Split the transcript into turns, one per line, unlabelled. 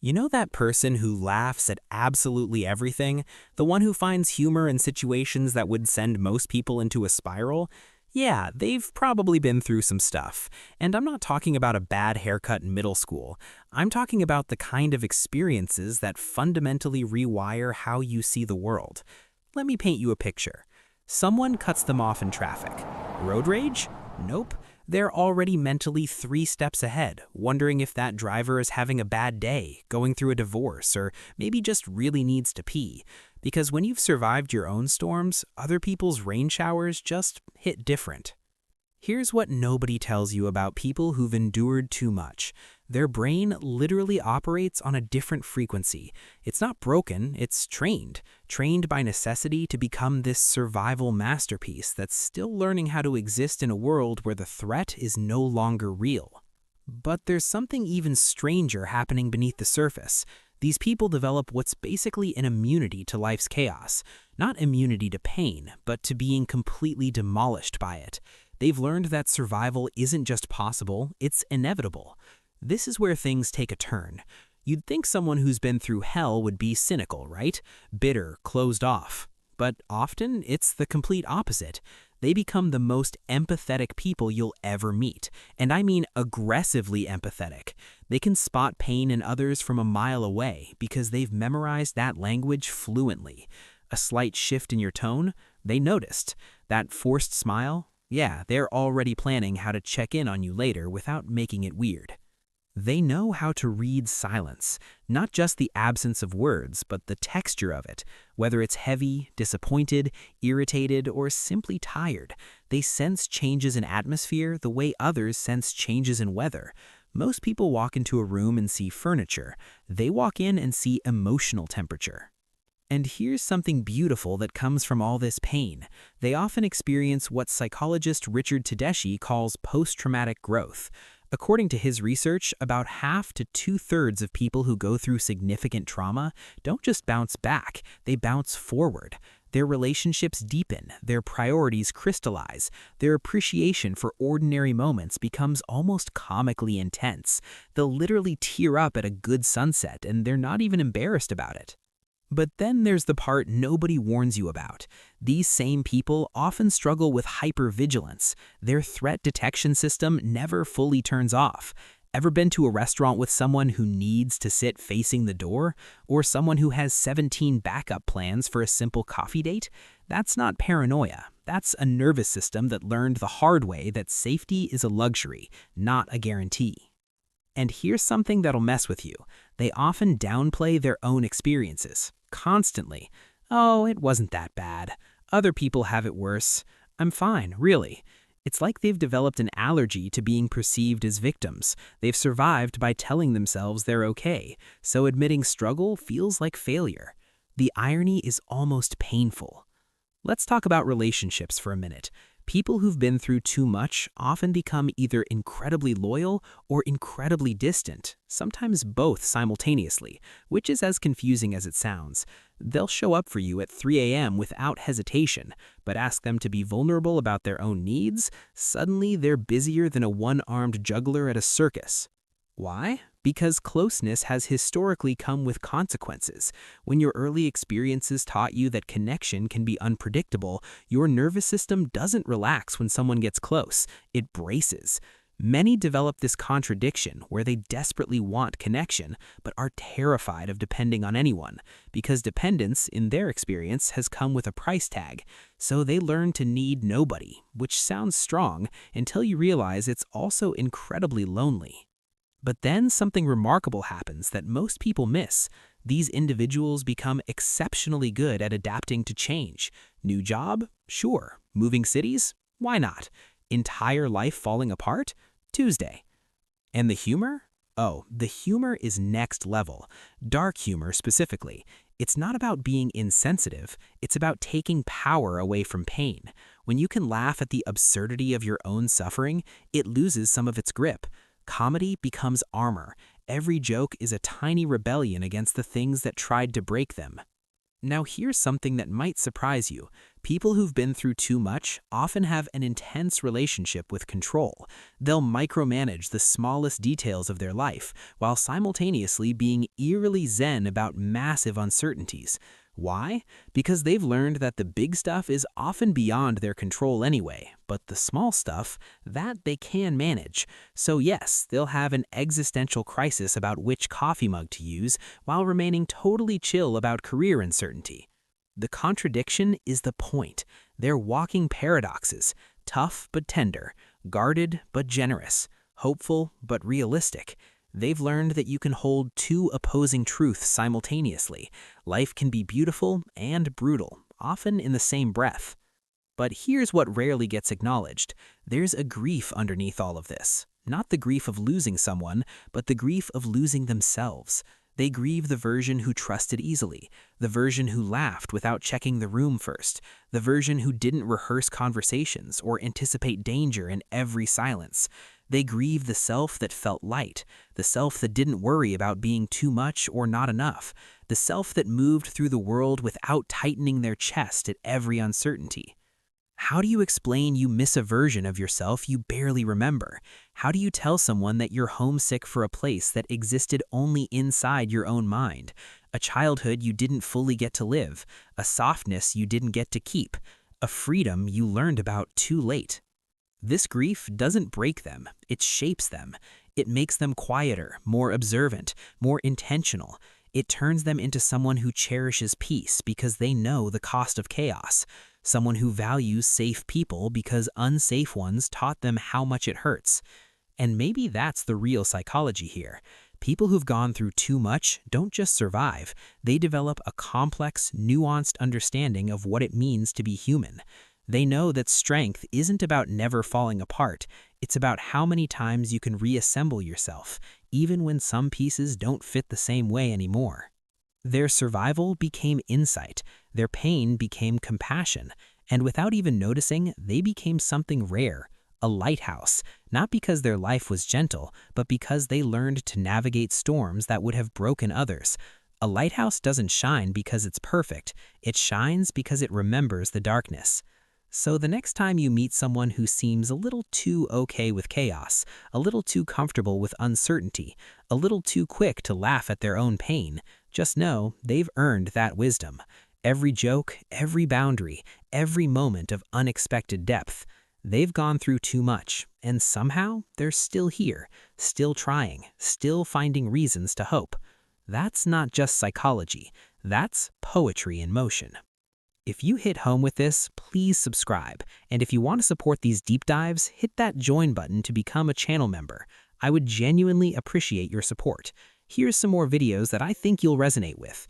You know that person who laughs at absolutely everything? The one who finds humor in situations that would send most people into a spiral? Yeah, they've probably been through some stuff. And I'm not talking about a bad haircut in middle school. I'm talking about the kind of experiences that fundamentally rewire how you see the world. Let me paint you a picture. Someone cuts them off in traffic. Road rage? Nope. They're already mentally 3 steps ahead, wondering if that driver is having a bad day, going through a divorce, or maybe just really needs to pee. Because when you've survived your own storms, other people's rain showers just hit different. Here's what nobody tells you about people who've endured too much. Their brain literally operates on a different frequency. It's not broken, it's trained by necessity to become this survival masterpiece that's still learning how to exist in a world where the threat is no longer real. But there's something even stranger happening beneath the surface. These people develop what's basically an immunity to life's chaos. Not immunity to pain, but to being completely demolished by it. They've learned that survival isn't just possible, it's inevitable. This is where things take a turn. You'd think someone who's been through hell would be cynical, right? Bitter, closed off. But often, it's the complete opposite. They become the most empathetic people you'll ever meet. And I mean aggressively empathetic. They can spot pain in others from a mile away because they've memorized that language fluently. A slight shift in your tone? They noticed. That forced smile? Yeah, they're already planning how to check in on you later without making it weird. They know how to read silence, not just the absence of words, but the texture of it. Whether it's heavy, disappointed, irritated, or simply tired, they sense changes in atmosphere the way others sense changes in weather. Most people walk into a room and see furniture. They walk in and see emotional temperature. And here's something beautiful that comes from all this pain. They often experience what psychologist Richard Tedeschi calls post-traumatic growth. According to his research, about half to 2/3 of people who go through significant trauma don't just bounce back, they bounce forward. Their relationships deepen, their priorities crystallize, their appreciation for ordinary moments becomes almost comically intense. They'll literally tear up at a good sunset, and they're not even embarrassed about it. But then there's the part nobody warns you about. These same people often struggle with hypervigilance. Their threat detection system never fully turns off. Ever been to a restaurant with someone who needs to sit facing the door? Or someone who has 17 backup plans for a simple coffee date? That's not paranoia. That's a nervous system that learned the hard way that safety is a luxury, not a guarantee. And here's something that'll mess with you. They often downplay their own experiences. Constantly. Oh, it wasn't that bad. Other people have it worse. I'm fine, really. It's like they've developed an allergy to being perceived as victims. They've survived by telling themselves they're okay, so admitting struggle feels like failure. The irony is almost painful. Let's talk about relationships for a minute. People who've been through too much often become either incredibly loyal or incredibly distant, sometimes both simultaneously, which is as confusing as it sounds. They'll show up for you at 3 a.m. without hesitation, but ask them to be vulnerable about their own needs, suddenly they're busier than a one-armed juggler at a circus. Why? Because closeness has historically come with consequences. When your early experiences taught you that connection can be unpredictable, your nervous system doesn't relax when someone gets close. It braces. Many develop this contradiction where they desperately want connection, but are terrified of depending on anyone, because dependence, in their experience, has come with a price tag. So they learn to need nobody, which sounds strong until you realize it's also incredibly lonely. But then something remarkable happens that most people miss. These individuals become exceptionally good at adapting to change. New job? Sure. Moving cities? Why not? Entire life falling apart? Tuesday. And the humor? Oh, the humor is next level. Dark humor specifically. It's not about being insensitive, it's about taking power away from pain. When you can laugh at the absurdity of your own suffering, it loses some of its grip. Comedy becomes armor. Every joke is a tiny rebellion against the things that tried to break them. Now here's something that might surprise you. People who've been through too much often have an intense relationship with control. They'll micromanage the smallest details of their life, while simultaneously being eerily zen about massive uncertainties. Why? Because they've learned that the big stuff is often beyond their control anyway, but the small stuff, that they can manage. So yes, they'll have an existential crisis about which coffee mug to use, while remaining totally chill about career uncertainty. The contradiction is the point. They're walking paradoxes, tough but tender, guarded but generous, hopeful but realistic. They've learned that you can hold two opposing truths simultaneously. Life can be beautiful and brutal, often in the same breath. But here's what rarely gets acknowledged. There's a grief underneath all of this. Not the grief of losing someone, but the grief of losing themselves. They grieve the version who trusted easily, the version who laughed without checking the room first, the version who didn't rehearse conversations or anticipate danger in every silence. They grieve the self that felt light, the self that didn't worry about being too much or not enough, the self that moved through the world without tightening their chest at every uncertainty. How do you explain you miss a version of yourself you barely remember? How do you tell someone that you're homesick for a place that existed only inside your own mind? A childhood you didn't fully get to live, a softness you didn't get to keep, a freedom you learned about too late. This grief doesn't break them, it shapes them. It makes them quieter, more observant, more intentional. It turns them into someone who cherishes peace because they know the cost of chaos. Someone who values safe people because unsafe ones taught them how much it hurts. And maybe that's the real psychology here. People who've gone through too much don't just survive, they develop a complex, nuanced understanding of what it means to be human. They know that strength isn't about never falling apart, it's about how many times you can reassemble yourself, even when some pieces don't fit the same way anymore. Their survival became insight, their pain became compassion, and without even noticing, they became something rare, a lighthouse, not because their life was gentle, but because they learned to navigate storms that would have broken others. A lighthouse doesn't shine because it's perfect, it shines because it remembers the darkness. So the next time you meet someone who seems a little too okay with chaos, a little too comfortable with uncertainty, a little too quick to laugh at their own pain, just know they've earned that wisdom. Every joke, every boundary, every moment of unexpected depth. They've gone through too much, and somehow they're still here, still trying, still finding reasons to hope. That's not just psychology, that's poetry in motion. If you hit home with this, please subscribe. And if you want to support these deep dives, hit that join button to become a channel member. I would genuinely appreciate your support. Here's some more videos that I think you'll resonate with.